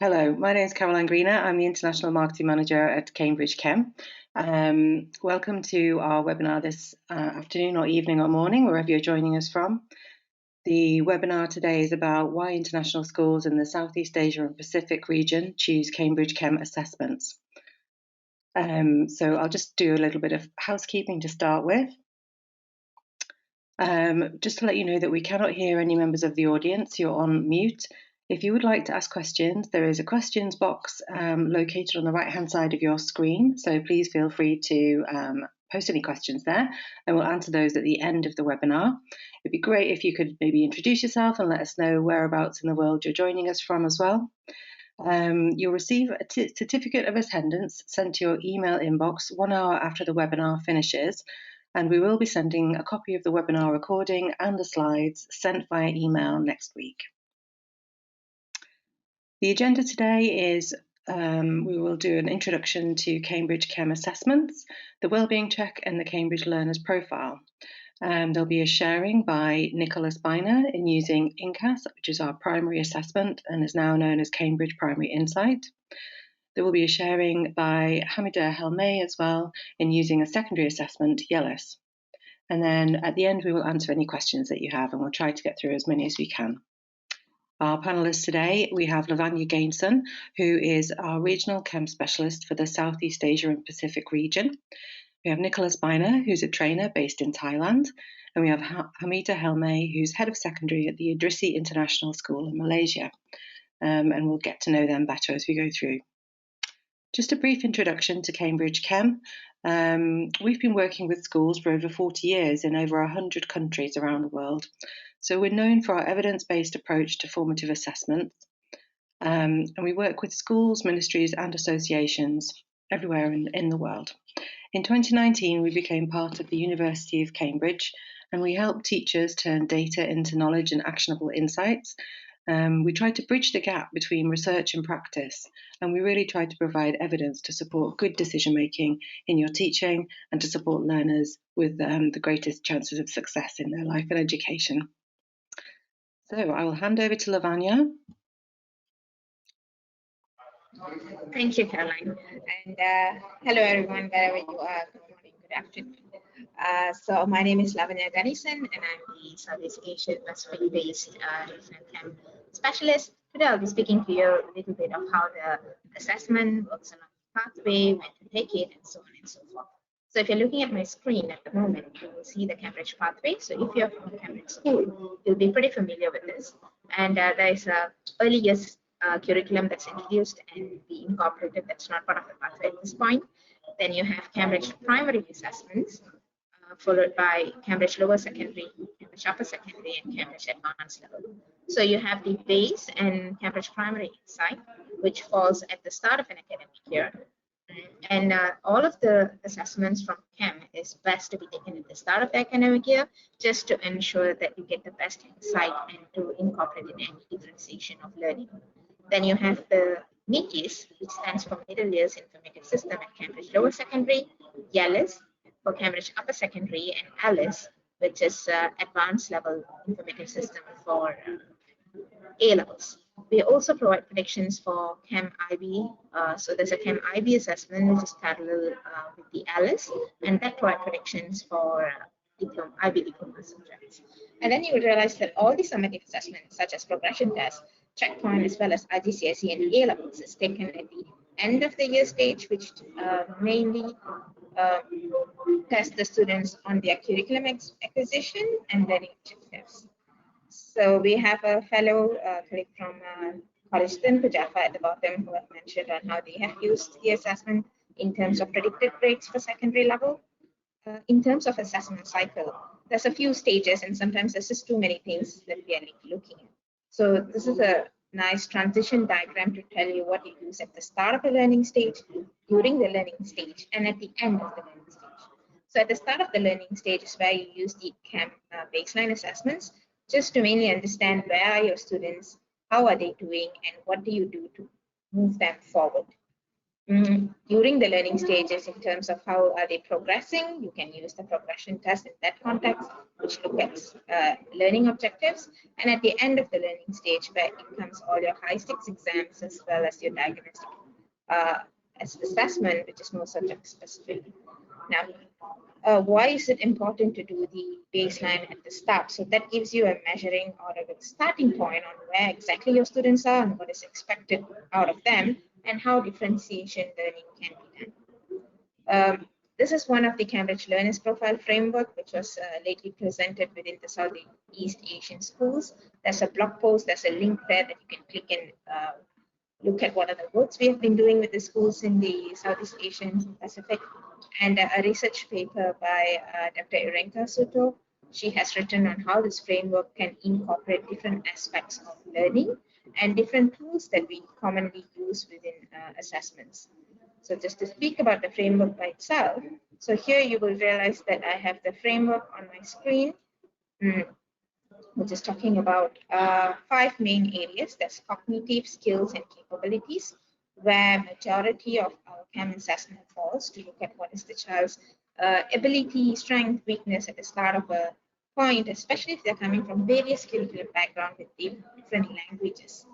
Hello, my name is Caroline Greener. I'm the International Marketing Manager at Cambridge CEM. Welcome to our webinar this afternoon or evening or morning, wherever you're joining us from. The webinar today is about why international schools in the Southeast Asia and Pacific region choose Cambridge CEM assessments. So I'll just do a little bit of housekeeping to start with. Just to let you know that we cannot hear any members of the audience. You're on mute. If you would like to ask questions, there is a questions box located on the right-hand side of your screen. So please feel free to post any questions there, and we'll answer those at the end of the webinar. It'd be great if you could maybe introduce yourself and let us know whereabouts in the world you're joining us from as well. You'll receive a certificate of attendance sent to your email inbox 1 hour after the webinar finishes. And we will be sending a copy of the webinar recording and the slides sent via email next week. The agenda today is we will do an introduction to Cambridge CEM assessments, the wellbeing check and the Cambridge Learners Profile. There'll be a sharing by Nicholas Biner in using INCAS, which is our primary assessment and is now known as Cambridge Primary Insight. There will be a sharing by Hamida Helmay as well in using a secondary assessment, YELIS. And then at the end, we will answer any questions that you have, and we'll try to get through as many as we can. Our panelists today, we have Lavanya Gainson, who is our Regional Chem Specialist for the Southeast Asia and Pacific region. We have Nicholas Biner, who's a trainer based in Thailand. And we have Hamida Helmay, who's Head of Secondary at the Idrisi International School in Malaysia. And we'll get to know them better as we go through. Just a brief introduction to Cambridge CEM. We've been working with schools for over 40 years in over 100 countries around the world. So we're known for our evidence-based approach to formative assessments. And we work with schools, ministries and associations everywhere in the world. In 2019, we became part of the University of Cambridge, and we help teachers turn data into knowledge and actionable insights. We try to bridge the gap between research and practice, and we really try to provide evidence to support good decision making in your teaching and to support learners with the greatest chances of success in their life and education. So I will hand over to Lavanya. Thank you, Caroline. And hello, everyone, wherever you are. Good morning, good afternoon. So my name is Lavanya Ganesan, and I'm the Southeast Asian Pacific-based regional chem specialist. Today, I'll be speaking to you a little bit of how the assessment works along the pathway, when to take it, and so on and so forth. So if you're looking at my screen at the moment, you will see the Cambridge pathway. So if you're from a Cambridge school, you'll be pretty familiar with this. And there is a early years curriculum that's introduced and be incorporated. That's not part of the pathway at this point. Then you have Cambridge primary assessments, followed by Cambridge lower secondary, Cambridge upper secondary, and Cambridge advanced level. So you have the base and Cambridge primary insight, which falls at the start of an academic year. And all of the assessments from CEM is best to be taken at the start of the academic year, just to ensure that you get the best insight and to incorporate in any differentiation of learning. Then you have the MITIS, which stands for Middle Years Informative System at Cambridge lower secondary, YELIS for Cambridge upper secondary, and ALIS, which is advanced level informative system for A levels. We also provide predictions for Chem IB. So there's a Chem IB assessment, which is parallel with the ALIS, and that provide predictions for IB diploma subjects. And then you will realize that all the summative assessments, such as progression tests, checkpoint, as well as IGCSE and A levels, is taken at the end of the year stage, which mainly test the students on their curriculum acquisition and learning objectives. So we have a fellow colleague from College Jaffa at the bottom who have mentioned on how they have used the assessment in terms of predicted grades for secondary level. In terms of assessment cycle, there's a few stages, and sometimes there's just too many things that we are looking at. So this is a nice transition diagram to tell you what you use at the start of the learning stage, during the learning stage, and at the end of the learning stage. So at the start of the learning stage is where you use the CEM baseline assessments, just to mainly understand where are your students, how are they doing, and what do you do to move them forward. during the learning stages in terms of how are they progressing. You can use the progression test in that context, which look at learning objectives. And at the end of the learning stage, where it comes all your high stakes exams as well as your diagnostic assessment, which is more subject specific. Now, why is it important to do the baseline at the start? So that gives you a measuring or a starting point on where exactly your students are and what is expected out of them, and how differentiation learning can be done. This is one of the Cambridge Learners Profile Framework, which was lately presented within the Southeast Asian schools. There's a blog post, there's a link there that you can click and look at what are the works we have been doing with the schools in the Southeast Asian Pacific, and a research paper by Dr. Irenka Soto. She has written on how this framework can incorporate different aspects of learning and different tools that we commonly use within assessments. So just to speak about the framework by itself, so here you will realize that I have the framework on my screen, which is talking about 5 main areas. There's cognitive skills and capabilities, where majority of our CAM assessment falls to look at what is the child's ability, strength, weakness at the start of a point, especially if they're coming from various curricular backgrounds with different languages,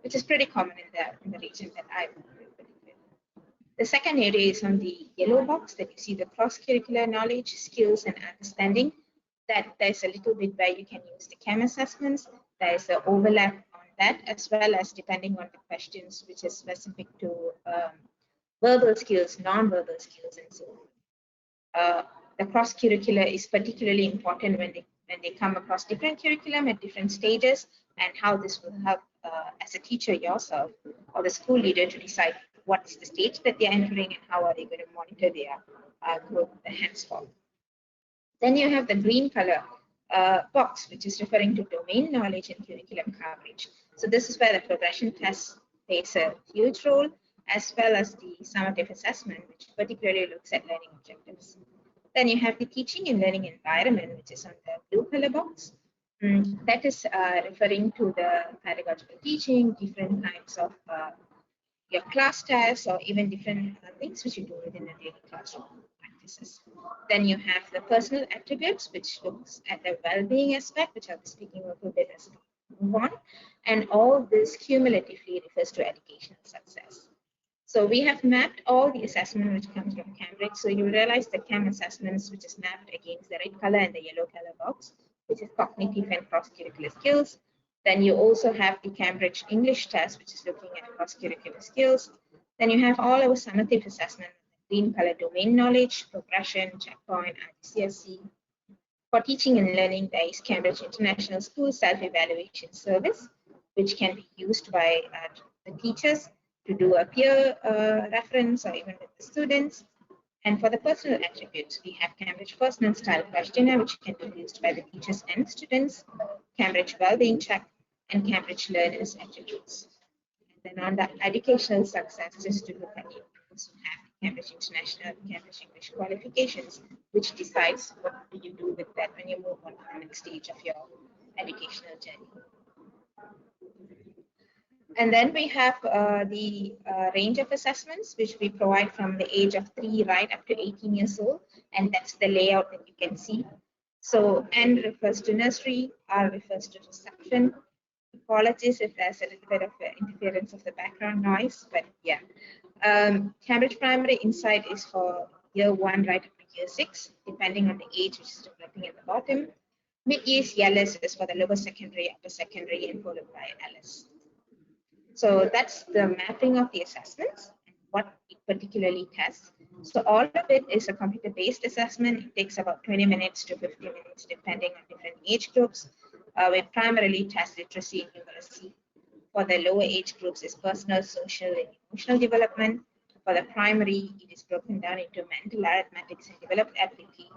which is pretty common in the region that I work with. The second area is on the yellow box that you see the cross-curricular knowledge, skills, and understanding. That there's a little bit where you can use the CAM assessments. There is an overlap on that, as well as depending on the questions, which is specific to verbal skills, non-verbal skills, and so on. The cross-curricular is particularly important when they come across different curriculum at different stages, and how this will help as a teacher yourself or the school leader to decide what's the stage that they're entering and how are they going to monitor their growth henceforth. Then you have the green color box, which is referring to domain knowledge and curriculum coverage. So this is where the progression test plays a huge role, as well as the summative assessment, which particularly looks at learning objectives. Then you have the teaching and learning environment, which is on the blue color box. That is referring to the pedagogical teaching, different kinds of your class tests, or even different things which you do within a daily classroom practices. Then you have the personal attributes, which looks at the well-being aspect, which I'll be speaking a little bit as we move on. And all this cumulatively refers to educational success. So we have mapped all the assessment which comes from Cambridge. So you realize the CAM assessments, which is mapped against the red color and the yellow color box, which is cognitive and cross-curricular skills. Then you also have the Cambridge English test, which is looking at cross-curricular skills. Then you have all our summative assessment, green color domain knowledge, progression, checkpoint, IGCSE. For teaching and learning, there is Cambridge International School Self-Evaluation Service, which can be used by the teachers to do a peer reference or even with the students. And for the personal attributes, we have Cambridge Personal Style Questionnaire, which can be used by the teachers and students, Cambridge Wellbeing Check, and Cambridge Learners Attributes. And then on the educational success, just to look at it, we also have Cambridge International and Cambridge English qualifications, which decides what do you do with that when you move on to the next stage of your educational journey. And then we have the range of assessments, which we provide from the age of 3 right up to 18 years old. And that's the layout that you can see. So N refers to nursery, R refers to reception. Apologies if there's a little bit of interference of the background noise, but yeah. Cambridge Primary Insight is for year 1 right up to year 6, depending on the age, which is reflecting at the bottom. Mid-years YELLIS is for the lower secondary, upper secondary, and followed by LS. So that's the mapping of the assessments and what it particularly tests. So all of it is a computer-based assessment. It takes about 20 minutes to 50 minutes, depending on different age groups. We primarily test literacy and numeracy. For the lower age groups, is personal, social, and emotional development. For the primary, it is broken down into mental, arithmetics, and developed ability.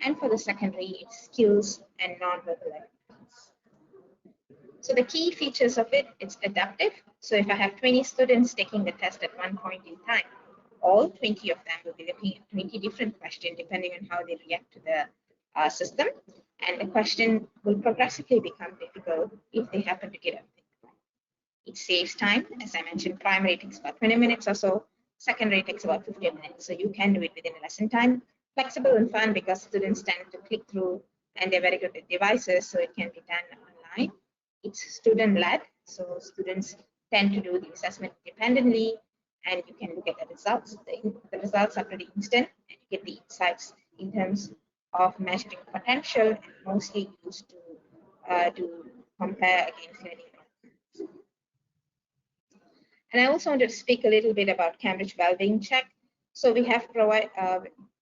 And for the secondary, it's skills and non-verbal abilities. So the key features of it, it's adaptive. So if I have 20 students taking the test at one point in time, all 20 of them will be looking at 20 different questions depending on how they react to the system. And the question will progressively become difficult if they happen to get everything right. It saves time. As I mentioned, primary takes about 20 minutes or so. Secondary takes about 15 minutes. So you can do it within a lesson time. Flexible and fun because students tend to click through and they're very good at devices, so it can be done online. It's student-led, so students tend to do the assessment independently, and you can look at the results. The results are pretty instant, and you get the insights in terms of measuring potential, and mostly used to compare against learning outcomes. And I also wanted to speak a little bit about Cambridge Wellbeing Check. So we have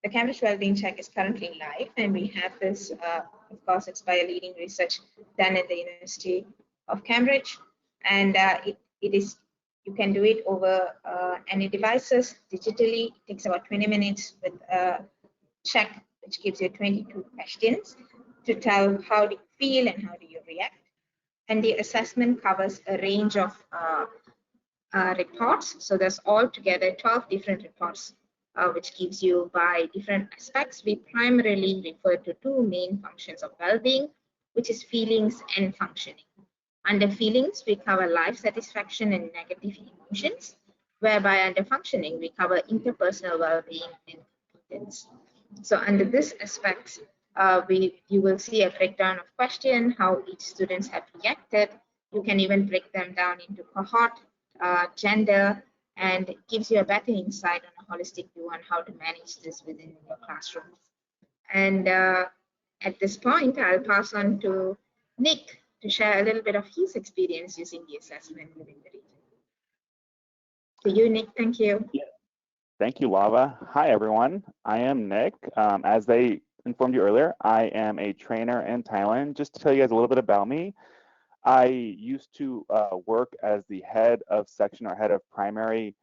the Cambridge Wellbeing Check is currently live, and we have this, of course, it's by a leading research done at the University of Cambridge, and you can do it over any devices digitally. It takes about 20 minutes with a check, which gives you 22 questions to tell how do you feel and how do you react. And the assessment covers a range of reports. So there's altogether 12 different reports, which gives you by different aspects. We primarily refer to two main functions of well-being, which is feelings and functioning. Under feelings, we cover life satisfaction and negative emotions, whereby under functioning, we cover interpersonal well-being and competence. So under this aspect, you will see a breakdown of question, how each students have reacted. You can even break them down into cohort, gender, and it gives you a better insight on a holistic view on how to manage this within your classroom. And at this point, I'll pass on to Nick to share a little bit of his experience using the assessment within the region. To you, Nick, thank you. Yeah. Thank you, Lava. Hi, everyone. I am Nick. As they informed you earlier, I am a trainer in Thailand. Just to tell you guys a little bit about me, I used to work as the head of section or head of primary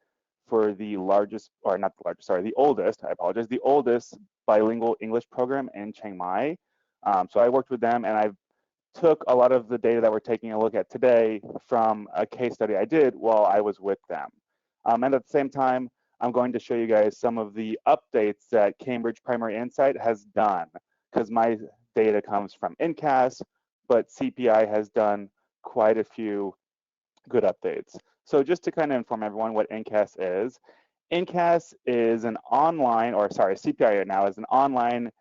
for the largest, or not the largest, sorry, the oldest, I apologize, the oldest bilingual English program in Chiang Mai. So I worked with them, and I took a lot of the data that we're taking a look at today from a case study I did while I was with them. And at the same time, I'm going to show you guys some of the updates that Cambridge Primary Insight has done, because my data comes from INCAS, but CPI has done quite a few good updates. So just to kind of inform everyone what INCAS is an online, or sorry, CPI right now is an online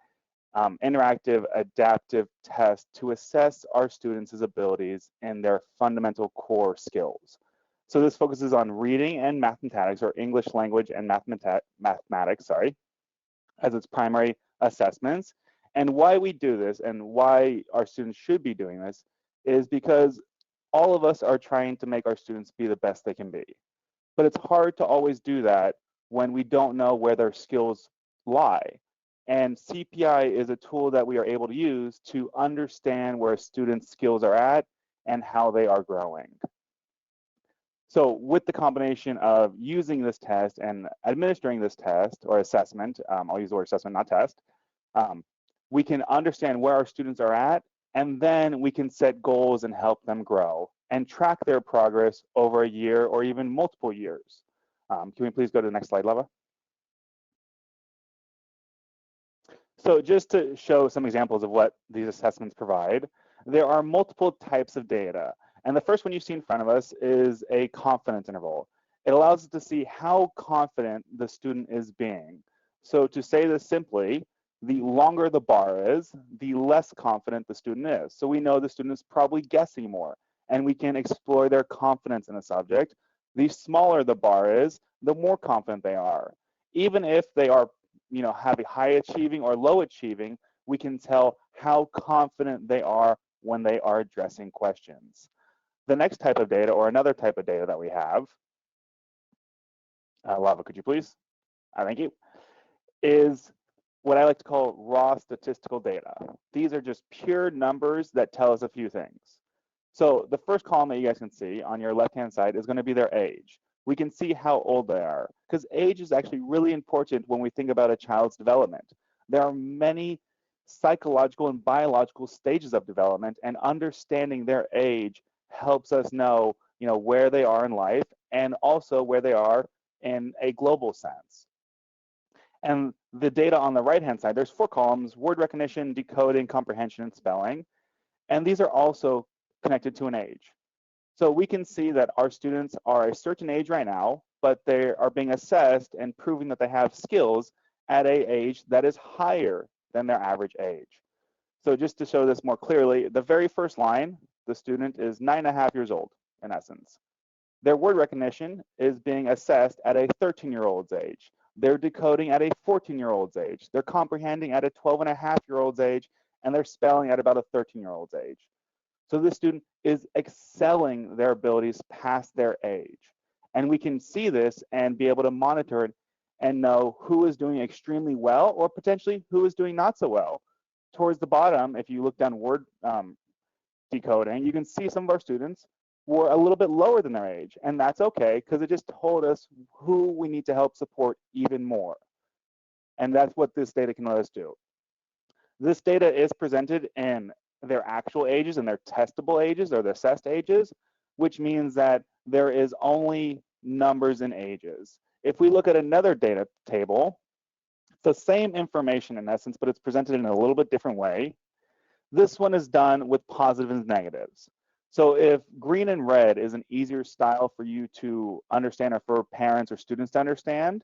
interactive adaptive test to assess our students' abilities and their fundamental core skills. So this focuses on reading and mathematics, or English language and mathematics, sorry, as its primary assessments. And why we do this and why our students should be doing this is because all of us are trying to make our students be the best they can be. But it's hard to always do that when we don't know where their skills lie. And CPI is a tool that we are able to use to understand where students' skills are at and how they are growing. So with the combination of using this test and administering this test or assessment, I'll use the word assessment, not test, we can understand where our students are at, and then we can set goals and help them grow and track their progress over a year or even multiple years. Can we please go to the next slide, Lava? So just to show some examples of what these assessments provide, there are multiple types of data. And the first one you see in front of us is a confidence interval. It allows us to see how confident the student is being. So to say this simply, the longer the bar is, the less confident the student is. So we know the student is probably guessing more, and we can explore their confidence in a subject. The smaller the bar is, the more confident they are. Even if they are, have a high achieving or low achieving, we can tell how confident they are when they are addressing questions. The next type of data, or another type of data that we have, Lava, could you please? Thank you. Is what I like to call raw statistical data. These are just pure numbers that tell us a few things. So the first column that you guys can see on your left-hand side is going to be their age. We can see how old they are, because age is actually really important when we think about a child's development. There are many psychological and biological stages of development, and understanding their age helps us know, where they are in life and also where they are in a global sense. And the data on the right-hand side, there's 4 columns: word recognition, decoding, comprehension, and spelling. And these are also connected to an age. So we can see that our students are a certain age right now, but they are being assessed and proving that they have skills at an age that is higher than their average age. So just to show this more clearly, the very first line, the student is 9.5 years old, in essence. Their word recognition is being assessed at a 13-year-old's age. They're decoding at a 14-year-old's age. They're comprehending at a 12.5-year-old's age, and they're spelling at about a 13-year-old's age. So this student is excelling their abilities past their age. And we can see this and be able to monitor it and know who is doing extremely well or potentially who is doing not so well. Towards the bottom, if you look down word decoding, you can see some of our students were a little bit lower than their age, and that's okay because it just told us who we need to help support even more. And that's what this data can let us do. This data is presented in their actual ages and their testable ages or their assessed ages, which means that there is only numbers and ages. If we look at another data table, it's the same information in essence, but it's presented in a little bit different way. This one is done with positives and negatives. So if green and red is an easier style for you to understand or for parents or students to understand,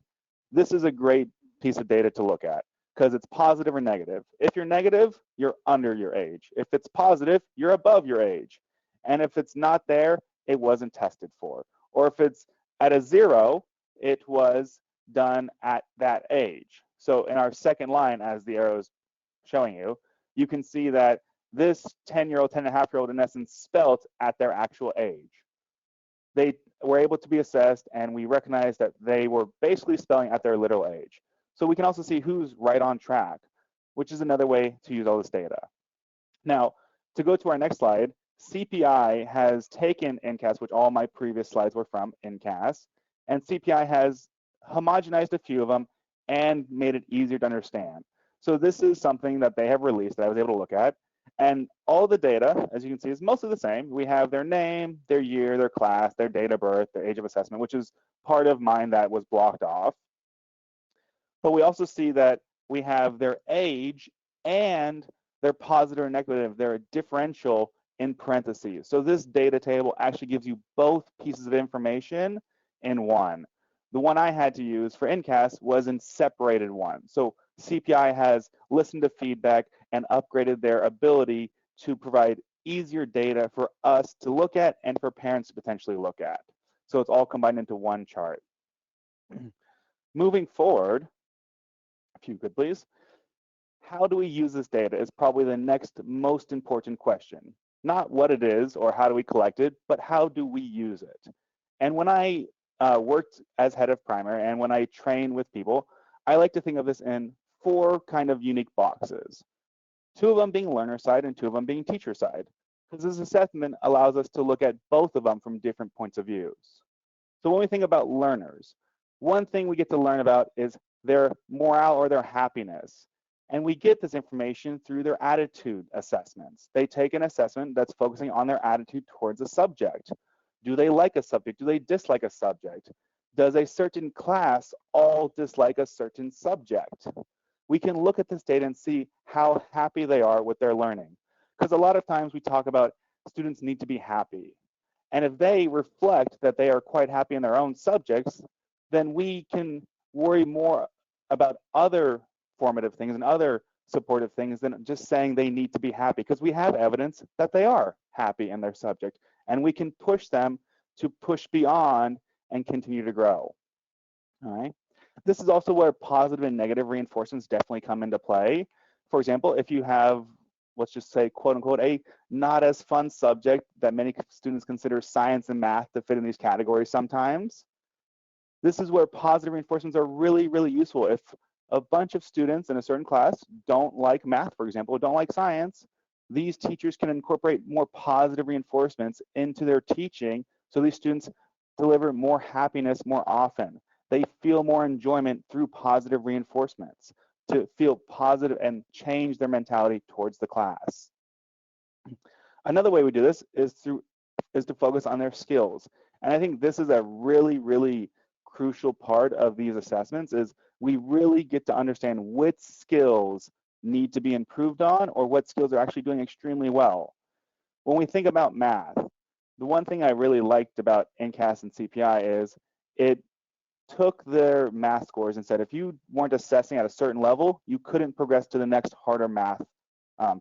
this is a great piece of data to look at because it's positive or negative. If you're negative, you're under your age. If it's positive, you're above your age. And if it's not there, it wasn't tested for. Or if it's at a 0, it was done at that age. So in our second line, as the arrow is showing you, you can see that this 10-year-old, 10.5-year-old in essence spelt at their actual age. They were able to be assessed and we recognized that they were basically spelling at their literal age. So we can also see who's right on track, which is another way to use all this data. Now, to go to our next slide, CPI has taken NCAS, which all my previous slides were from NCAS, and CPI has homogenized a few of them and made it easier to understand. So this is something that they have released that I was able to look at. And all the data, as you can see, is mostly the same. We have their name, their year, their class, their date of birth, their age of assessment, which is part of mine that was blocked off. But we also see that we have their age and their positive or negative, their differential in parentheses. So this data table actually gives you both pieces of information in one. The one I had to use for NCAS was in separated one. So CPI has listened to feedback and upgraded their ability to provide easier data for us to look at and for parents to potentially look at. So it's all combined into one chart. Moving forward, if you could please, how do we use this data is probably the next most important question. Not what it is or how do we collect it, but how do we use it? And when I worked as head of primary and when I train with people, I like to think of this in 4 kind of unique boxes. 2 of them being learner side and 2 of them being teacher side, because this assessment allows us to look at both of them from different points of views. So when we think about learners, one thing we get to learn about is their morale or their happiness. And we get this information through their attitude assessments. They take an assessment that's focusing on their attitude towards a subject. Do they like a subject? Do they dislike a subject? Does a certain class all dislike a certain subject? We can look at this data and see how happy they are with their learning. Because a lot of times we talk about students need to be happy. And if they reflect that they are quite happy in their own subjects, then we can worry more about other formative things and other supportive things than just saying they need to be happy, because we have evidence that they are happy in their subject and we can push them to push beyond and continue to grow. All right. This is also where positive and negative reinforcements definitely come into play. For example, if you have, let's just say, quote unquote, a not as fun subject that many students consider science and math to fit in these categories sometimes, this is where positive reinforcements are really, really useful. If a bunch of students in a certain class don't like math, for example, or don't like science, these teachers can incorporate more positive reinforcements into their teaching so these students deliver more happiness more often. They feel more enjoyment through positive reinforcements to feel positive and change their mentality towards the class. Another way we do this is to focus on their skills. And I think this is a really, really crucial part of these assessments is we really get to understand which skills need to be improved on or what skills are actually doing extremely well. When we think about math, the one thing I really liked about NCAS and CPI is it took their math scores and said, if you weren't assessing at a certain level, you couldn't progress to the next harder math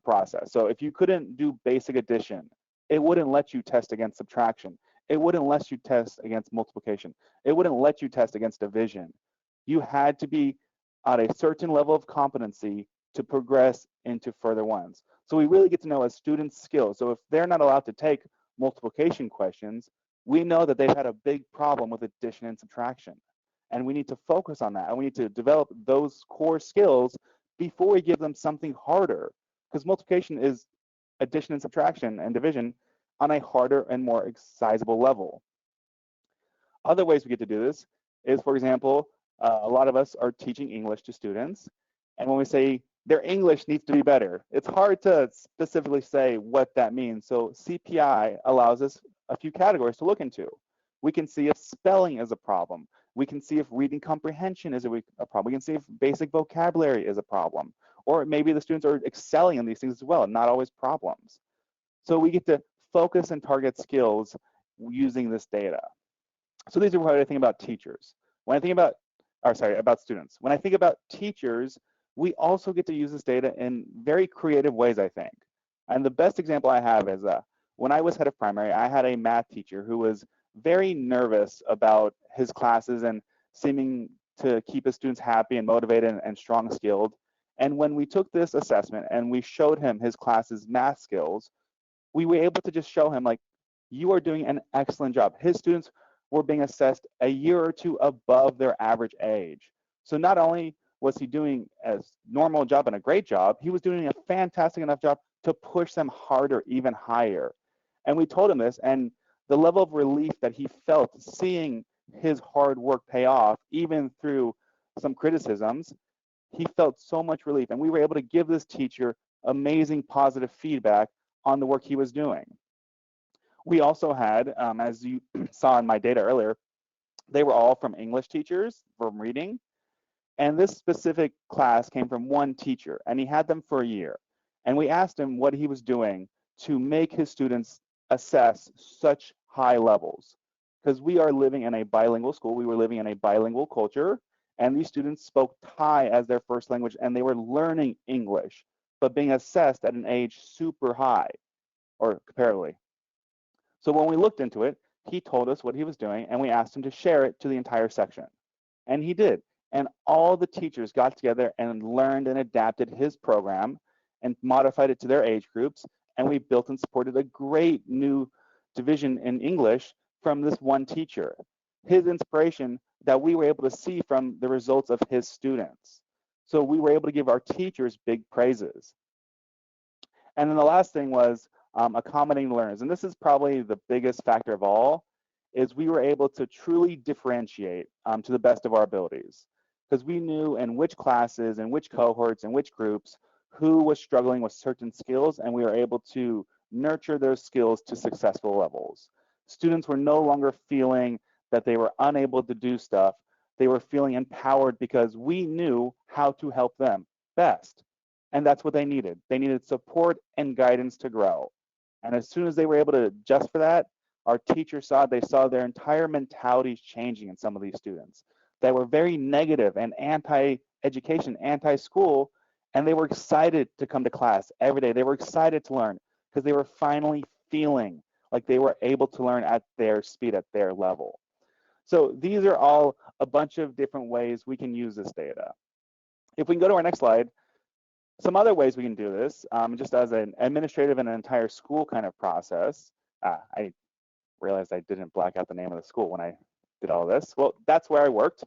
process. So if you couldn't do basic addition, it wouldn't let you test against subtraction. It wouldn't let you test against multiplication. It wouldn't let you test against division. You had to be at a certain level of competency to progress into further ones. So we really get to know a student's skills. So if they're not allowed to take multiplication questions, we know that they've had a big problem with addition and subtraction. And we need to focus on that. And we need to develop those core skills before we give them something harder. Because multiplication is addition and subtraction and division on a harder and more sizable level. Other ways we get to do this is, for example, a lot of us are teaching English to students. And when we say their English needs to be better, it's hard to specifically say what that means. So CPI allows us a few categories to look into. We can see if spelling is a problem. We can see if reading comprehension is a problem. We can see if basic vocabulary is a problem. Or maybe the students are excelling in these things as well, not always problems. So we get to focus and target skills using this data. So these are what I think about teachers. When I think about, about students. When I think about teachers, we also get to use this data in very creative ways, I think. And the best example I have is when I was head of primary, I had a math teacher who was very nervous about his classes and seeming to keep his students happy and motivated and strong skilled. And when we took this assessment and we showed him his class's math skills, we were able to just show him, like, you are doing an excellent job. His students were being assessed a year or two above their average age. So not only was he doing a normal job and a great job, he was doing a fantastic enough job to push them harder, even higher. And we told him this, and the level of relief that he felt seeing his hard work pay off, even through some criticisms, he felt so much relief. And we were able to give this teacher amazing positive feedback on the work he was doing. We also had, as you saw in my data earlier, they were all from English teachers from reading. And this specific class came from one teacher, and he had them for a year. And we asked him what he was doing to make his students assess such high levels. Because we are living in a bilingual school, we were living in a bilingual culture, and these students spoke Thai as their first language, and they were learning English, but being assessed at an age super high, or comparatively. So when we looked into it, he told us what he was doing, and we asked him to share it to the entire section. And he did. And all the teachers got together and learned and adapted his program and modified it to their age groups. And we built and supported a great new division in English from this one teacher. His inspiration that we were able to see from the results of his students. So we were able to give our teachers big praises. And then the last thing was accommodating learners. And this is probably the biggest factor of all, is we were able to truly differentiate to the best of our abilities. Because we knew in which classes and which cohorts and which groups who was struggling with certain skills, and we were able to nurture those skills to successful levels. Students were no longer feeling that they were unable to do stuff. They were feeling empowered because we knew how to help them best. And that's what they needed. They needed support and guidance to grow. And as soon as they were able to adjust for that, our teachers saw their entire mentalities changing in some of these students. They were very negative and anti-education, anti-school, and they were excited to come to class every day. They were excited to learn because they were finally feeling like they were able to learn at their speed, at their level. So these are all a bunch of different ways we can use this data. If we can go to our next slide, some other ways we can do this, just as an administrative and an entire school kind of process. I realized I didn't black out the name of the school when I did all this. Well, that's where I worked.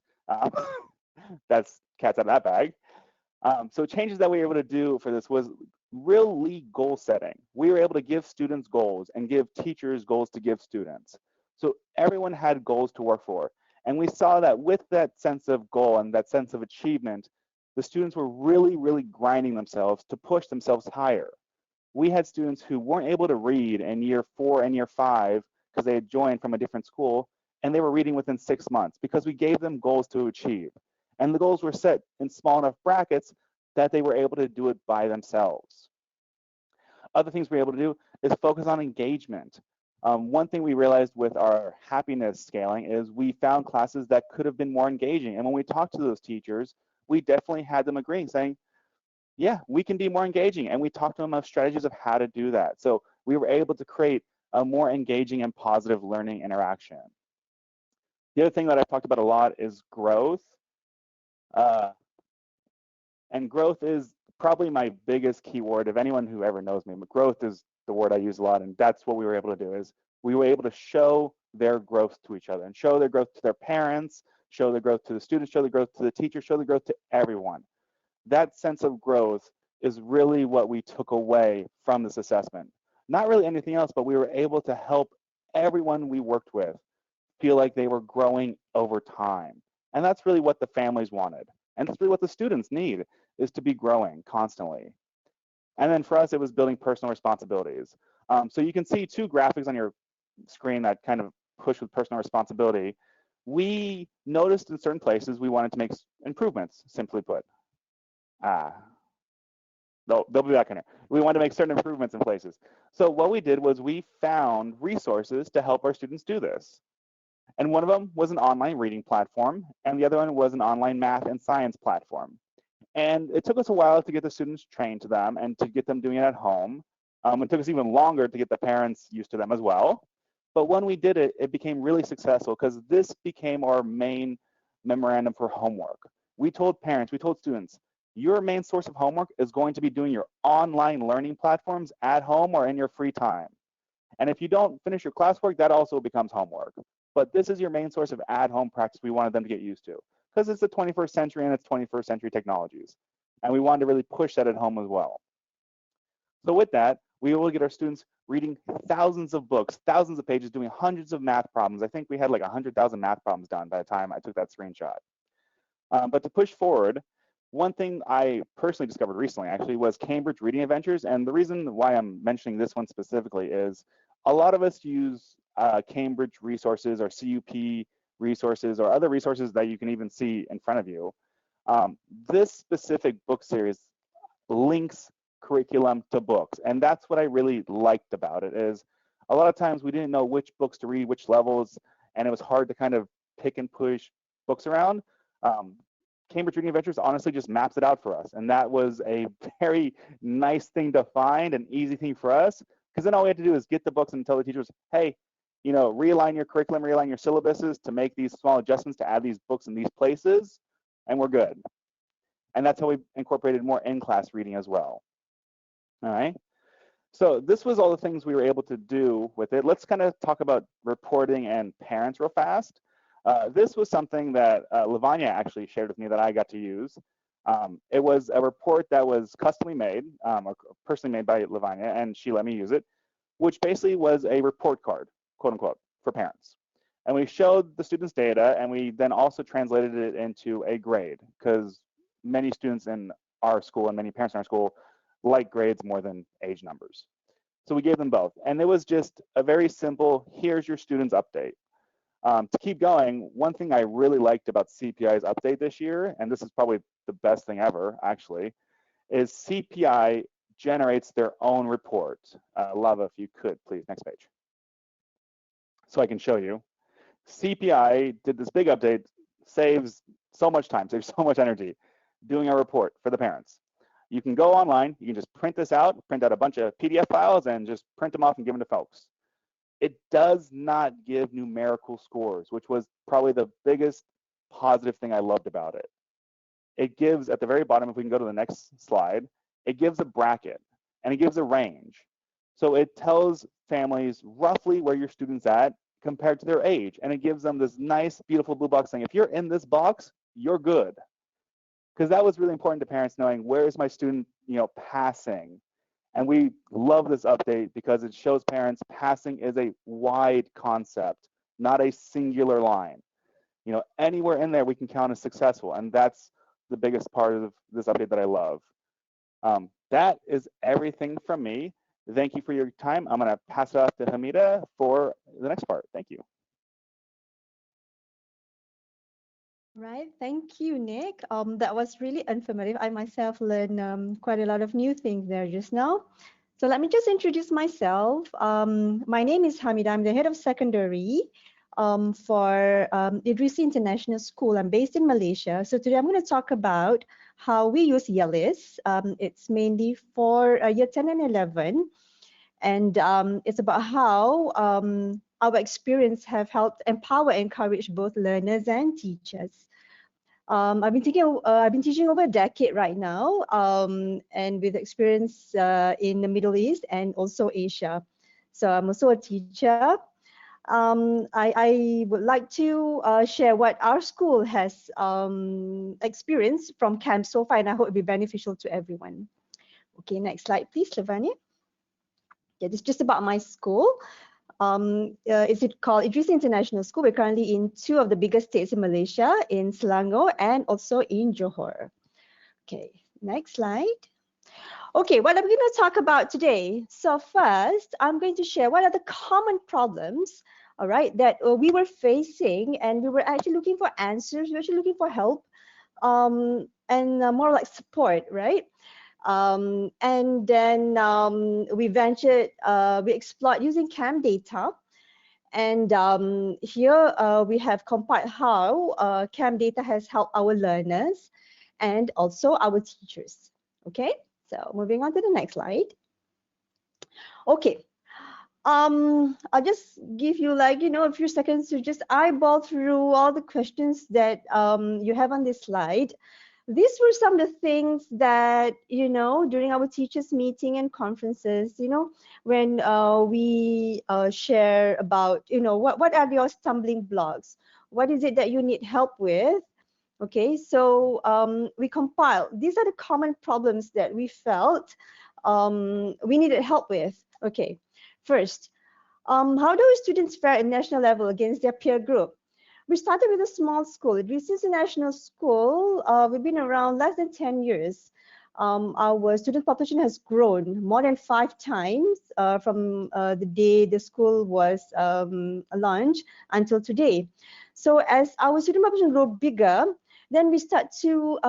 That's cat's out of that bag. So changes that we were able to do for this was really goal setting. We were able to give students goals and give teachers goals to give students. So everyone had goals to work for. And we saw that with that sense of goal and that sense of achievement, the students were really, really grinding themselves to push themselves higher. We had students who weren't able to read in year 4 and year 5 because they had joined from a different school, and they were reading within 6 months because we gave them goals to achieve. And the goals were set in small enough brackets that they were able to do it by themselves. Other things we were able to do is focus on engagement. One thing we realized with our happiness scaling is we found classes that could have been more engaging. And when we talked to those teachers, we definitely had them agreeing, saying, yeah, we can be more engaging. And we talked to them of strategies of how to do that. So we were able to create a more engaging and positive learning interaction. The other thing that I've talked about a lot is growth. And growth is probably my biggest keyword. If anyone who ever knows me, growth is the word I use a lot. And that's what we were able to do, is we were able to show their growth to each other and show their growth to their parents, show their growth to the students, show the growth to the teachers, show the growth to everyone. That sense of growth is really what we took away from this assessment. Not really anything else, but we were able to help everyone we worked with feel like they were growing over time. And that's really what the families wanted. And that's really what the students need, is to be growing constantly. And then for us, it was building personal responsibilities. So you can see two graphics on your screen that kind of push with personal responsibility. We noticed in certain places we wanted to make improvements, simply put. They'll be back in here. We wanted to make certain improvements in places. So what we did was we found resources to help our students do this. And one of them was an online reading platform, and the other one was an online math and science platform. And it took us a while to get the students trained to them and to get them doing it at home. It took us even longer to get the parents used to them as well. But when we did it, it became really successful because this became our main memorandum for homework. We told parents, we told students, your main source of homework is going to be doing your online learning platforms at home or in your free time. And if you don't finish your classwork, that also becomes homework. But this is your main source of at-home practice we wanted them to get used to, because it's the 21st century and it's 21st century technologies. And we wanted to really push that at home as well. So with that, we will get our students reading thousands of books, thousands of pages, doing hundreds of math problems. I think we had like 100,000 math problems done by the time I took that screenshot. But to push forward, one thing I personally discovered recently actually was Cambridge Reading Adventures. And the reason why I'm mentioning this one specifically is a lot of us use Cambridge resources or CUP resources or other resources that you can even see in front of you. This specific book series links curriculum to books. And that's what I really liked about it, is a lot of times we didn't know which books to read, which levels, and it was hard to kind of pick and push books around. Cambridge Reading Adventures honestly just maps it out for us. And that was a very nice thing to find, an easy thing for us, because then all we had to do is get the books and tell the teachers, hey, you know, realign your curriculum, realign your syllabuses to make these small adjustments to add these books in these places, and we're good. And that's how we incorporated more in-class reading as well. All right. So this was all the things we were able to do with it. Let's kind of talk about reporting and parents real fast. This was something that Lavanya actually shared with me that I got to use. It was a report that was customly made, or personally made by Lavanya, and she let me use it, which basically was a report card, quote unquote, for parents. And we showed the students' data, and we then also translated it into a grade, because many students in our school and many parents in our school like grades more than age numbers. So we gave them both. And it was just a very simple, here's your student's update. To keep going, one thing I really liked about CPI's update this year, and this is probably the best thing ever, actually, is CPI generates their own report. Lava, if you could, please, next page. So I can show you. CPI did this big update, saves so much time, saves so much energy, doing a report for the parents. You can go online, you can just print this out, print out a bunch of PDF files and just print them off and give them to folks. It does not give numerical scores, which was probably the biggest positive thing I loved about it. It gives, at the very bottom, if we can go to the next slide, it gives a bracket and it gives a range. So it tells families roughly where your student's at compared to their age. And it gives them this nice, beautiful blue box saying, if you're in this box, you're good. Because that was really important to parents, knowing where is my student, you know, passing. And we love this update because it shows parents passing is a wide concept, not a singular line. You know, anywhere in there we can count as successful, and that's the biggest part of this update that I love. That is everything from me. Thank you for your time. I'm going to pass it off to Hamida for the next part. Thank you. Right, thank you, Nick. That was really informative. I myself learned quite a lot of new things there just now. So let me just introduce myself. My name is Hamida. I'm the head of secondary for Idrisi International School. I'm based in Malaysia. So today I'm going to talk about how we use YELIS. It's mainly for year 10 and 11. And it's about how our experience have helped empower and encourage both learners and teachers. I've been teaching over a decade right now, and with experience in the Middle East and also Asia. So I'm also a teacher. I would like to share what our school has experienced from camp so far, and I hope it'll be beneficial to everyone. Okay, next slide, please, Lavanya. Yeah, this is just about my school. Is it called Idrisi International School? We're currently in two of the biggest states in Malaysia, in Selangor and also in Johor. Okay, next slide. Okay, what are we going to talk about today? So first, I'm going to share what are the common problems, all right, that we were facing, and we were actually looking for answers. We were actually looking for help, and more like support, right? And then we explored using CAM data. And here we have compiled how CAM data has helped our learners and also our teachers. Okay, so moving on to the next slide. Okay, I'll just give you a few seconds to just eyeball through all the questions that you have on this slide. These were some of the things that, during our teachers meeting and conferences, when we share about, what are your stumbling blocks? What is it that you need help with? Okay, so we compiled. These are the common problems that we felt we needed help with. Okay, first, how do students fare at national level against their peer group? We started with a small school. Idrisi International School. We've been around less than 10 years. Our student population has grown more than 5 times from the day the school was launched until today. So as our student population grow bigger, then we start to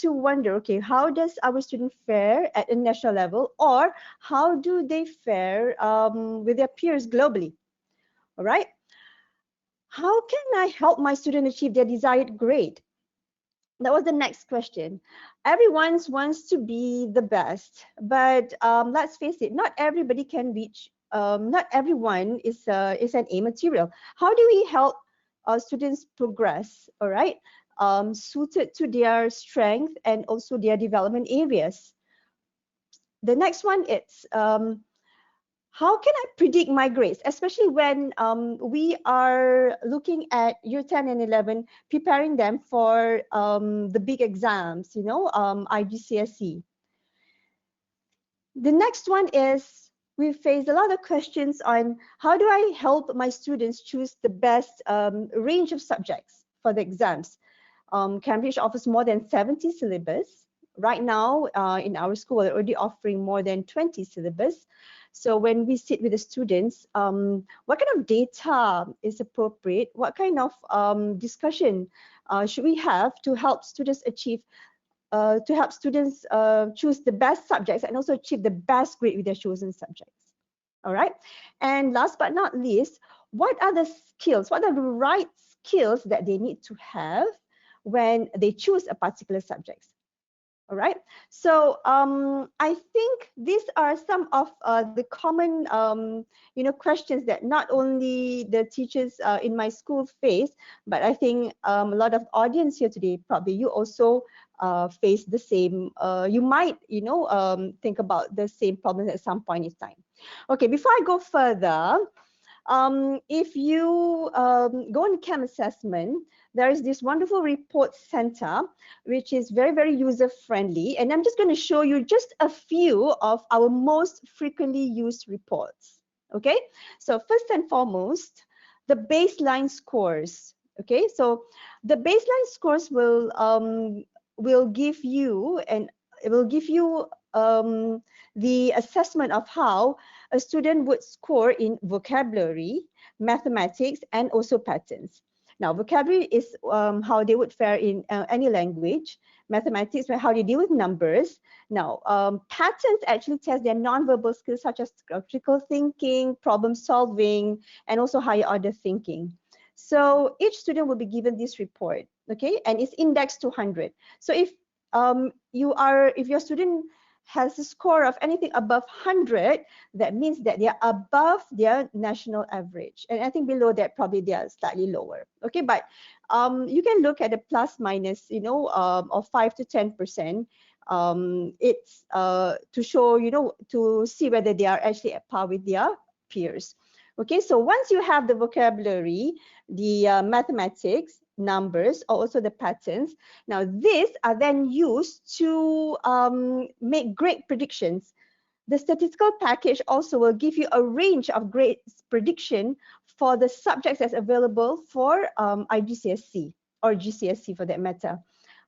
wonder, okay, how does our student fare at a national level, or how do they fare with their peers globally? All right. How can I help my student achieve their desired grade? That was the next question. Everyone wants to be the best, but let's face it, not everybody can reach. Not everyone is an A material. How do we help students progress? All right, suited to their strength and also their development areas. The next one is how can I predict my grades, especially when we are looking at year 10 and 11, preparing them for the big exams, IGCSE. The next one is we face a lot of questions on how do I help my students choose the best range of subjects for the exams. Cambridge offers more than 70 syllabus. Right now, in our school, we're already offering more than 20 syllabus. So when we sit with the students, what kind of data is appropriate? What kind of discussion should we have to help students achieve, choose the best subjects and also achieve the best grade with their chosen subjects? All right. And last but not least, what are the skills? What are the right skills that they need to have when they choose a particular subject? All right, so I think these are some of the common questions that not only the teachers in my school face, but I think a lot of audience here today, probably you also face the same, you might think about the same problems at some point in time. Okay, before I go further, if you go on CAM assessment, there is this wonderful report center, which is very, very user friendly. And I'm just going to show you just a few of our most frequently used reports. Okay, so first and foremost, the baseline scores. Okay, so the baseline scores will give you, and it will give you the assessment of how a student would score in vocabulary, mathematics, and also patterns. Now, vocabulary is how they would fare in any language. Mathematics, how they deal with numbers. Now, patterns actually test their nonverbal skills such as critical thinking, problem solving, and also higher order thinking. So each student will be given this report, okay, and it's indexed to 100. So if your student has a score of anything above 100, that means that they are above their national average. And I think below that, probably they are slightly lower. Okay, but you can look at the plus minus, of 5 to 10%. It's to show, to see whether they are actually at par with their peers. Okay, so once you have the vocabulary, the mathematics, numbers, or also the patterns, now these are then used to make grade predictions. The statistical package also will give you a range of grade prediction for the subjects that's available for IGCSE or GCSE for that matter.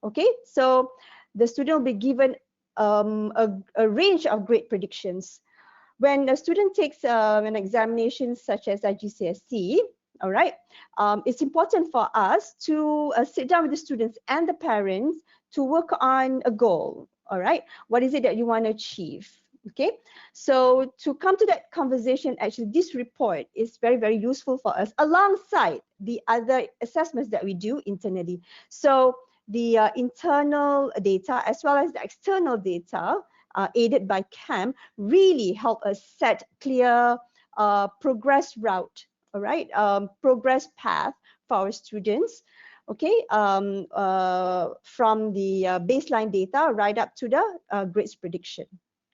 Okay, so the student will be given a range of grade predictions. When a student takes an examination such as IGCSE, all right, it's important for us to sit down with the students and the parents to work on a goal. All right, what is it that you want to achieve? Okay, so to come to that conversation, actually, this report is very, very useful for us alongside the other assessments that we do internally. So the internal data as well as the external data aided by CAM really help us set clear progress route, all right, progress path for our students, okay, from the baseline data right up to the grades prediction.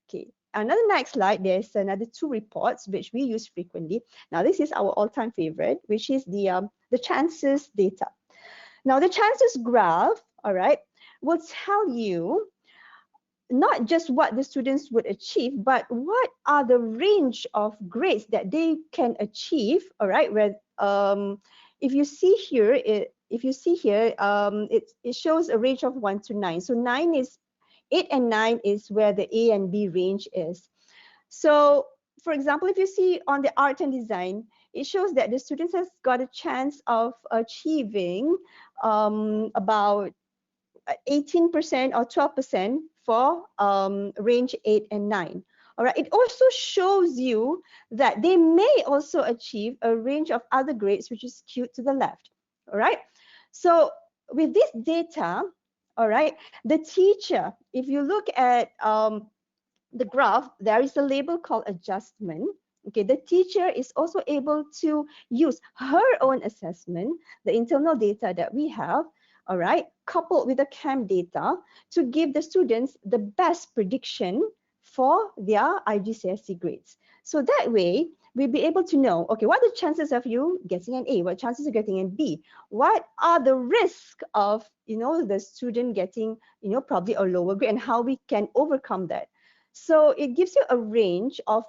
Okay, another next slide, there's another 2 reports which we use frequently. Now this is our all-time favorite, which is the chances data. Now the chances graph, all right, will tell you not just what the students would achieve, but what are the range of grades that they can achieve. All right, where if you see here, it shows a range of 1 to 9. So 8 and 9 is where the A and B range is. So, for example, if you see on the art and design, it shows that the students has got a chance of achieving about 18% or 12% for range 8 and 9. All right, it also shows you that they may also achieve a range of other grades which is skewed to the left. All right, so with this data, all right, the teacher, if you look at the graph, there is a label called adjustment. Okay, the teacher is also able to use her own assessment, the internal data that we have, all right, coupled with the CAM data to give the students the best prediction for their IGCSE grades. So that way, we'll be able to know, okay, what are the chances of you getting an A? What chances of getting an B? What are the risks of, the student getting, probably a lower grade, and how we can overcome that? So it gives you a range of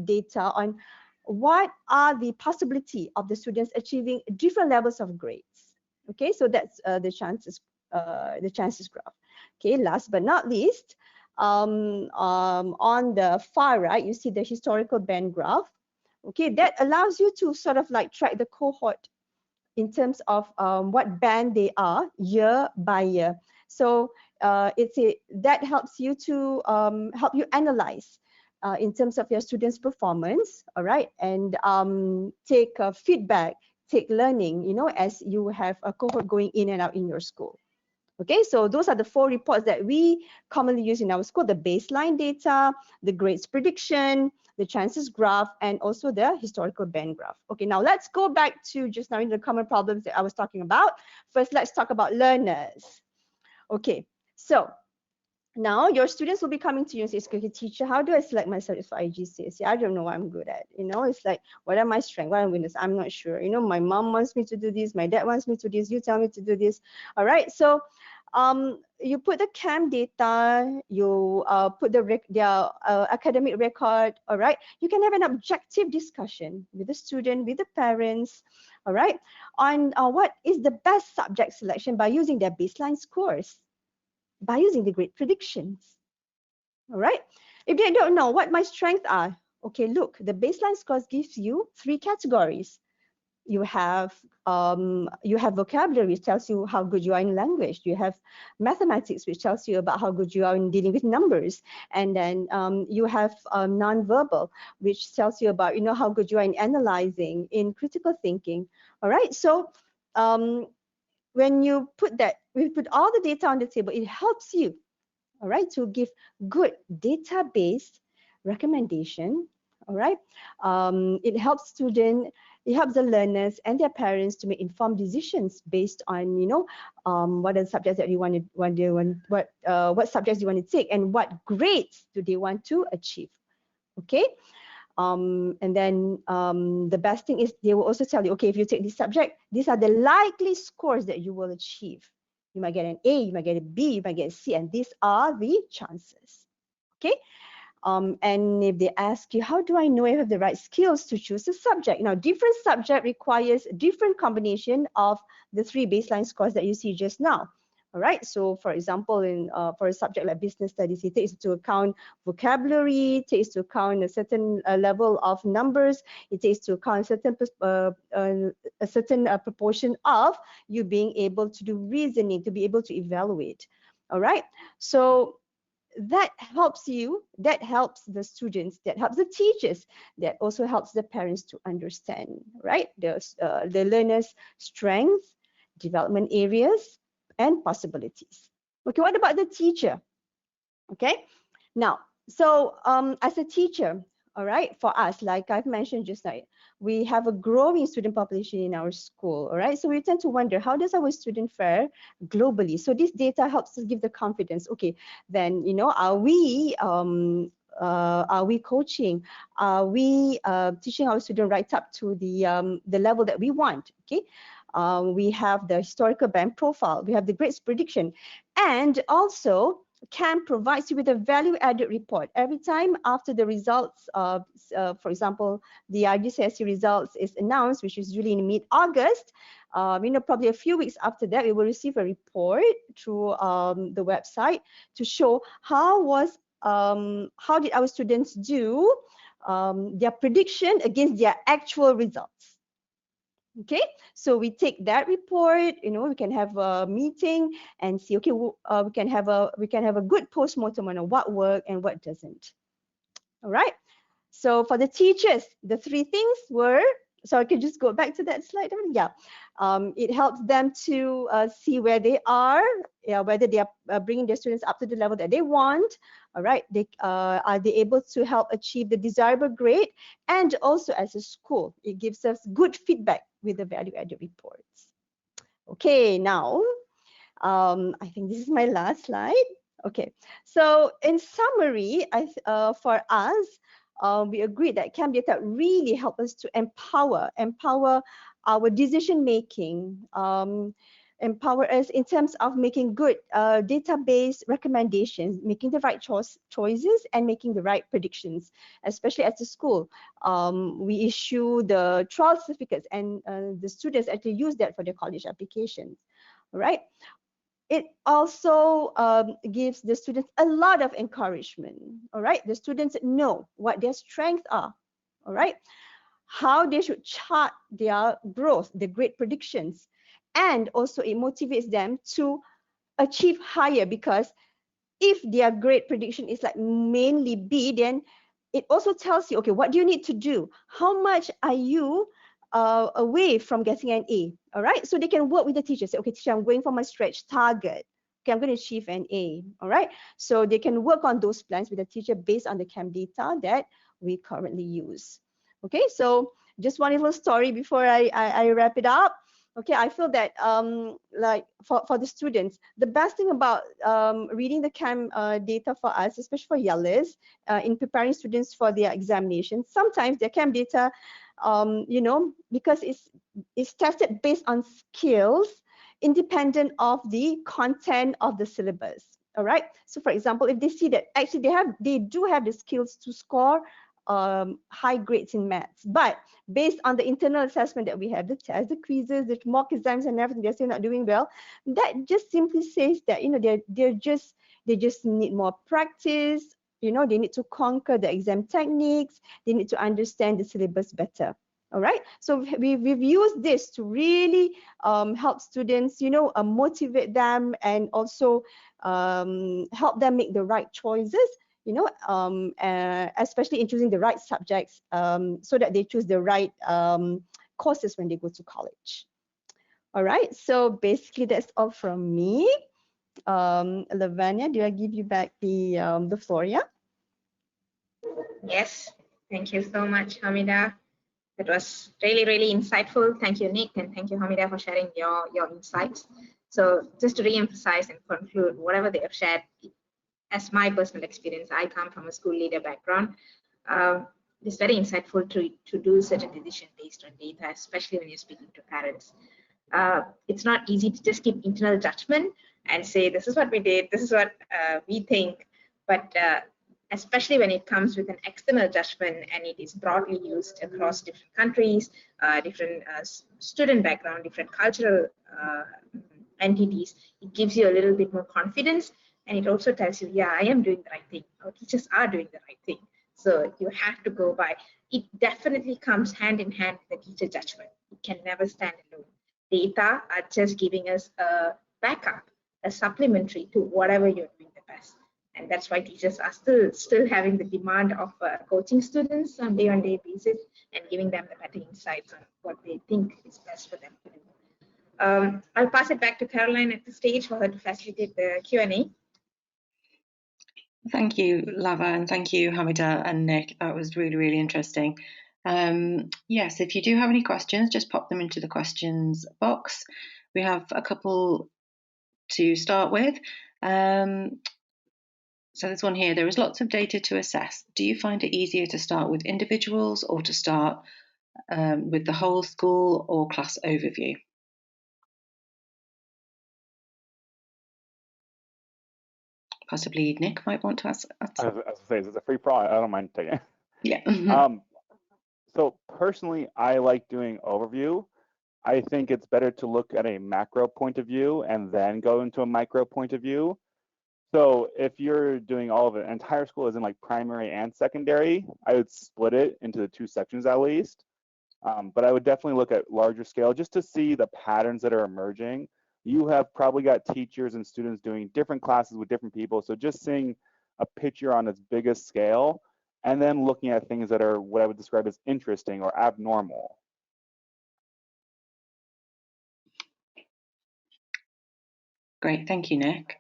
data on what are the possibility of the students achieving different levels of grades. Okay, so that's the chances graph. Okay, last but not least, on the far right, you see the historical band graph. Okay, that allows you to sort of like track the cohort in terms of what band they are year by year. So that helps you to help you analyze in terms of your students' performance, all right, and take feedback, take learning, as you have a cohort going in and out in your school. Okay, so those are the 4 reports that we commonly use in our school: the baseline data, the grades prediction, the chances graph, and also the historical band graph. Okay, now let's go back to just now in the common problems that I was talking about. First, let's talk about learners. Okay, so now your students will be coming to you and say, okay, teacher, how do I select my subjects for IGCSE? I don't know what I'm good at. It's like, what are my strengths? What are my weaknesses? I'm not sure. My mom wants me to do this. My dad wants me to do this. You tell me to do this. All right. So you put the CAM data, you put their academic record. All right. You can have an objective discussion with the student, with the parents. All right. On what is the best subject selection by using their baseline scores, by using the grade predictions. All right, if they don't know what my strengths are, okay, look, the baseline scores gives you 3 categories. you have vocabulary, which tells you how good you are in language. You have mathematics, which tells you about how good you are in dealing with numbers. And then you have nonverbal, which tells you about, how good you are in analyzing, in critical thinking. All right. So when we put all the data on the table, it helps you, all right, to give good data-based recommendation. All right. It helps the learners and their parents to make informed decisions based on, what are the subjects that you what subjects you want to take and what grades do they want to achieve. Okay. And then the best thing is they will also tell you, okay, if you take this subject, these are the likely scores that you will achieve. You might get an A, you might get a B, you might get a C, and these are the chances. Okay. And if they ask you, how do I know I have the right skills to choose a subject? Now, different subject requires different combination of the 3 baseline scores that you see just now. All right. So, for example, for a subject like business studies, it takes into account vocabulary, takes into account a certain level of numbers, it takes into account a certain proportion of you being able to do reasoning, to be able to evaluate. All right. So that helps you, that helps the students, that helps the teachers, that also helps the parents to understand, right? The learners' strengths, development areas, and possibilities. Okay, what about the teacher? Okay, now, so as a teacher, all right, for us, like I've mentioned just now, we have a growing student population in our school, all right? So we tend to wonder, how does our student fare globally? So this data helps us give the confidence, okay, then, are we coaching? Are we teaching our student right up to the level that we want, okay? We have the historical band profile, we have the grades prediction, and also CAM provides you with a value-added report. Every time after the results, for example, the RGCSE results is announced, which is really in mid-August, probably a few weeks after that, we will receive a report through the website to show how did our students do their prediction against their actual results. Okay, so we take that report, we can have a meeting and see, okay, we can have a good postmortem on what worked and what doesn't. All right, so for the teachers, the 3 things were, so I can just go back to that slide. Yeah, it helps them to see where they are, whether they are bringing their students up to the level that they want. All right, are they able to help achieve the desirable grade? And also as a school, it gives us good feedback with the value-added reports. Okay, now I think this is my last slide. Okay, so in summary, for us, we agreed that CAM data really help us to empower our decision making, empower us in terms of making good database recommendations, making the right choices, and making the right predictions, especially at the school. We issue the trial certificates, and the students actually use that for their college applications. All right. It also gives the students a lot of encouragement. All right. The students know what their strengths are. All right. How they should chart their growth, the grade predictions. And also it motivates them to achieve higher, because if their grade prediction is like mainly B, then it also tells you, okay, what do you need to do? How much are you away from getting an A? All right, so they can work with the teacher. Say, okay, teacher, I'm going for my stretch target. Okay, I'm going to achieve an A. All right, so they can work on those plans with the teacher based on the CAM data that we currently use. Okay, so just one little story before I wrap it up. Okay, I feel that like for the students, the best thing about reading the CAM data for us, especially for yellows, in preparing students for their examinations, sometimes their CAM data, because it's tested based on skills independent of the content of the syllabus. All right. So, for example, if they see that actually they do have the skills to score high grades in maths, but based on the internal assessment that we have, the tests, the quizzes, the mock exams, and everything, they're still not doing well. That just simply says that they just need more practice. They need to conquer the exam techniques. They need to understand the syllabus better. All right, so we've used this to really help students, motivate them and also help them make the right choices, especially in choosing the right subjects, so that they choose the right courses when they go to college. All right, so basically that's all from me. Lavanya, do I give you back the floor? Yeah. Yes, thank you so much, Hamida. That was really, really insightful. Thank you, Nick, and thank you, Hamida, for sharing your insights. So just to re-emphasize and conclude, whatever they have shared, as my personal experience, I come from a school leader background. It's very insightful to do certain decisions based on data, especially when you're speaking to parents. It's not easy to just keep internal judgment and say, this is what we did, this is what we think, but especially when it comes with an external judgment and it is broadly used across different countries, different student background, different cultural entities, it gives you a little bit more confidence, and it also tells you, yeah, I am doing the right thing. Our teachers are doing the right thing. So you have to go by. It definitely comes hand in hand with the teacher judgment. It can never stand alone. Data are just giving us a backup, a supplementary to whatever you're doing the best. And that's why teachers are still having the demand of coaching students on day-on-day basis and giving them the better insights on what they think is best for them to do. I'll pass it back to Caroline at this stage for her to facilitate the Q&A. Thank you, Lava, and thank you, Hamida and Nick. That was really, really interesting. Yes, if you do have any questions, just pop them into the questions box. We have a couple to start with. So there's one here. There is lots of data to assess. Do you find it easier to start with individuals or to start with the whole school or class overview? Possibly Nick might want to answer. As I say, it's a free product. I don't mind taking it. Yeah. So personally, I like doing overview. I think it's better to look at a macro point of view and then go into a micro point of view. So if you're doing all of it, entire school is in like primary and secondary, I would split it into the two sections at least. But I would definitely look at larger scale just to see the patterns that are emerging. You have probably got teachers and students doing different classes with different people. So just seeing a picture on its biggest scale and then looking at things that are what I would describe as interesting or abnormal. Great, thank you, Nick.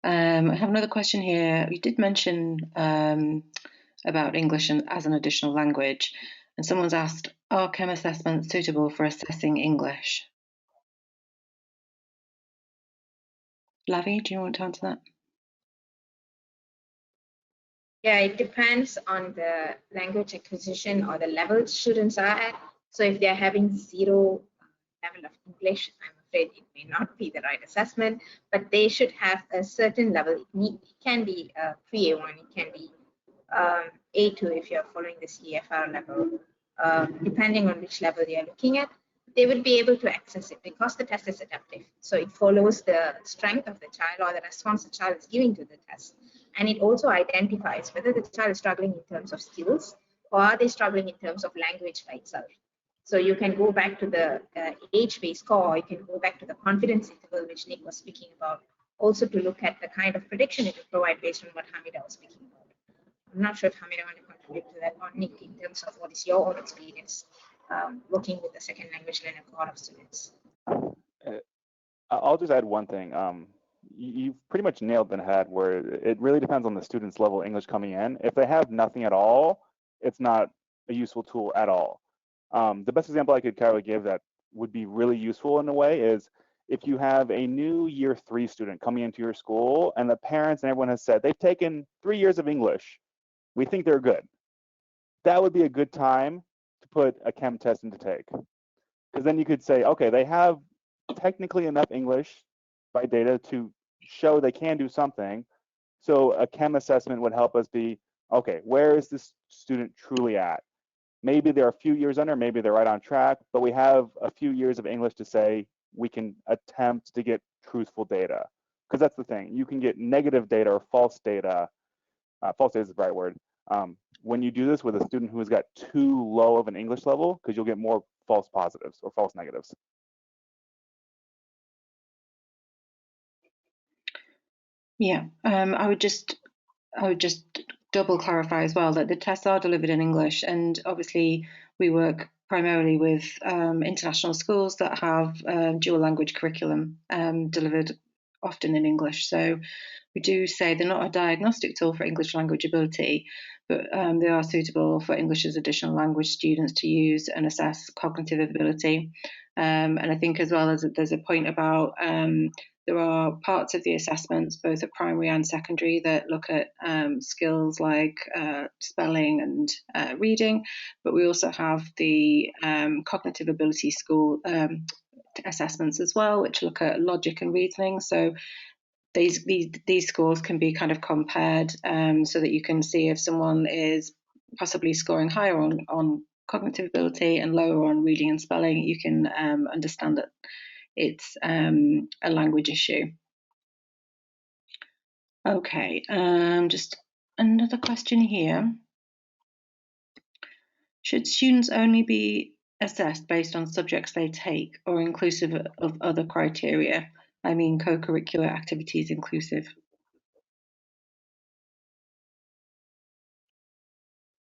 I have another question here. You did mention about English as an additional language, and someone's asked, are chem assessments suitable for assessing English? Lavi, do you want to answer that? Yeah, it depends on the language acquisition or the level students are at. So if they're having zero level of English, I'm afraid it may not be the right assessment, but they should have a certain level. It can be pre-A1, it can be A2 if you're following the CFR level, depending on which level you're looking at. They will be able to access it because the test is adaptive. So it follows the strength of the child or the response the child is giving to the test. And it also identifies whether the child is struggling in terms of skills or are they struggling in terms of language by itself. So you can go back to the age-based score, or you can go back to the confidence interval, which Nick was speaking about, also to look at the kind of prediction it will provide based on what Hamida was speaking about. I'm not sure if Hamida want to contribute to that, or Nick, in terms of what is your own experience working with the second language learner cohort of students. I'll just add one thing. You pretty much nailed the head where it really depends on the student's level of English coming in. If they have nothing at all, it's not a useful tool at all. The best example I could kind of give that would be really useful in a way is if you have a new year 3 student coming into your school and the parents and everyone has said they've taken 3 years of English, we think they're good. That would be a good time to put a chem test into take. Because then you could say, okay, they have technically enough English by data to show they can do something. So a chem assessment would help us be, okay, where is this student truly at? Maybe they're a few years under, maybe they're right on track, but we have a few years of English to say we can attempt to get truthful data. Because that's the thing, you can get negative data or false data. False data is the right word. when you do this with a student who has got too low of an English level, because you'll get more false positives or false negatives. Yeah, I would just double clarify as well that the tests are delivered in English, and obviously we work primarily with international schools that have dual language curriculum delivered often in English. So we do say they're not a diagnostic tool for English language ability, but they are suitable for English as additional language students to use and assess cognitive ability. And I think as well as there's a point about there are parts of the assessments, both at primary and secondary, that look at skills like spelling and reading, but we also have the cognitive ability school assessments as well, which look at logic and reasoning. So these scores can be kind of compared so that you can see if someone is possibly scoring higher on cognitive ability and lower on reading and spelling. You can understand that it's a language issue. Okay, just another question here. Should students only be assessed based on subjects they take or inclusive of other criteria? I mean, co-curricular activities inclusive.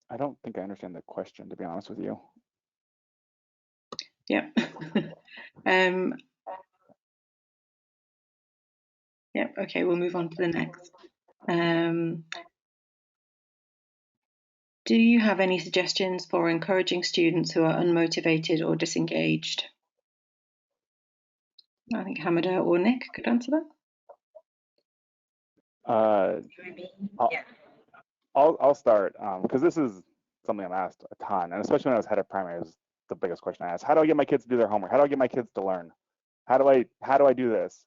I don't think I understand the question, to be honest with you. Yeah. Yeah, okay, we'll move on to the next. Do you have any suggestions for encouraging students who are unmotivated or disengaged? I think Hamida or Nick could answer that. I'll start because this is something I'm asked a ton, and especially when I was head of primary, it was the biggest question I asked. How do I get my kids to do their homework? How do I get my kids to learn? How do I do this?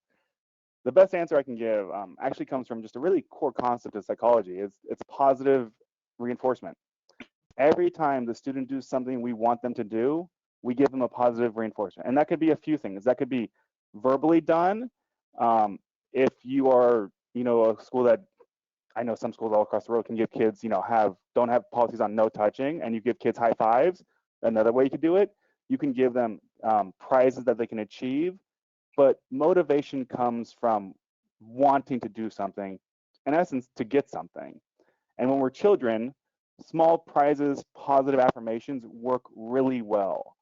The best answer I can give actually comes from just a really core concept of psychology. It's positive reinforcement. Every time the student does something we want them to do, we give them a positive reinforcement, and that could be a few things. That could be verbally done. If you are, a school that I know some schools all across the world can give kids, don't have policies on no touching, and you give kids high fives. Another way you could do it, you can give them prizes that they can achieve. But motivation comes from wanting to do something, in essence, to get something. And when we're children, small prizes, positive affirmations work really well.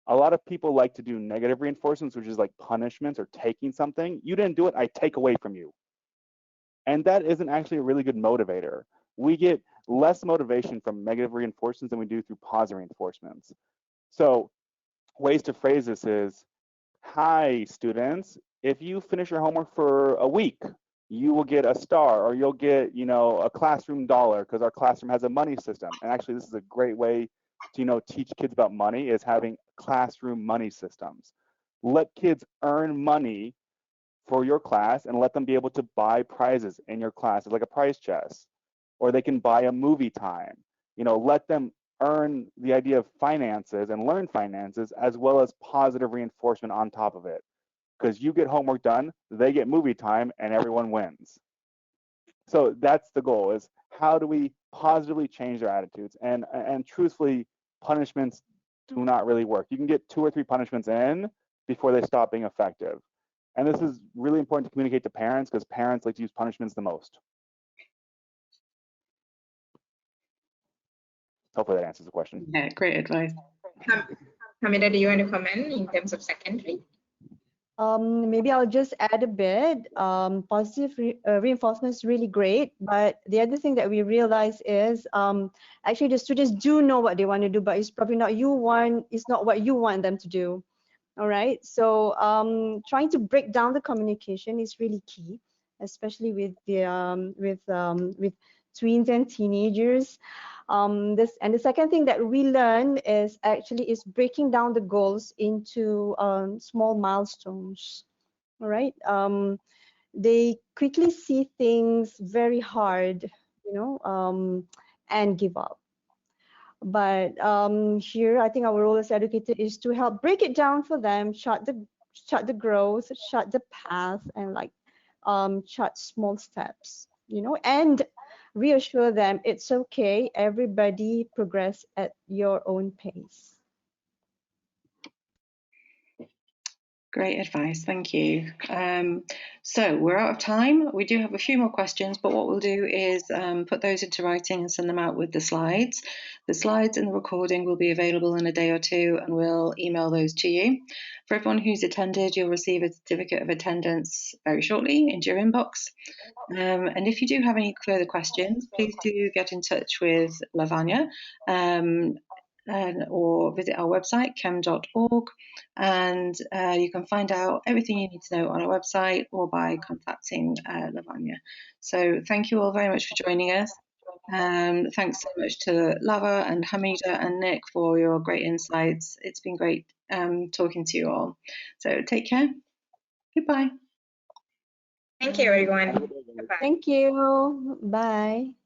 A lot of people like to do negative reinforcements, which is like punishments or taking something. You didn't do it, I take away from you. And that isn't actually a really good motivator. We get less motivation from negative reinforcements than we do through positive reinforcements. So ways to phrase this is, hi, students, if you finish your homework for a week, you will get a star, or you'll get, a classroom dollar, because our classroom has a money system. And actually, this is a great way to, teach kids about money, is having classroom money systems. Let kids earn money for your class and let them be able to buy prizes in your class. It's like a prize chest, or they can buy a movie time. Let them earn the idea of finances and learn finances, as well as positive reinforcement on top of it. Because you get homework done, they get movie time, and everyone wins. So that's the goal, is how do we positively change their attitudes? And truthfully, punishments do not really work. You can get 2 or 3 punishments in before they stop being effective. And this is really important to communicate to parents, because parents like to use punishments the most. Hopefully that answers the question. Yeah, great advice. Hamida, do you want to comment in terms of secondary? Maybe I'll just add a bit. Positive reinforcement is really great, but the other thing that we realize is actually the students do know what they want to do, but it's probably not it's not what you want them to do. All right, so trying to break down the communication is really key, especially with the with tweens and teenagers. And the second thing that we learn is breaking down the goals into small milestones. All right, they quickly see things very hard, and give up. But here, I think our role as educator is to help break it down for them, chart the growth, chart the path, and chart small steps, and reassure them it's okay, everybody progress at your own pace. Great advice, thank you. So we're out of time. We do have a few more questions, but what we'll do is put those into writing and send them out with the slides. The slides and the recording will be available in a day or two, and we'll email those to you. For everyone who's attended, you'll receive a certificate of attendance very shortly into your inbox. And if you do have any further questions, please do get in touch with Lavanya. Or visit our website, chem.org, and you can find out everything you need to know on our website or by contacting Lavanya. So thank you all very much for joining us. Thanks so much to Lava and Hamida and Nick for your great insights. It's been great talking to you all. So take care. Goodbye. Thank you, everyone. Bye-bye. Thank you. Bye.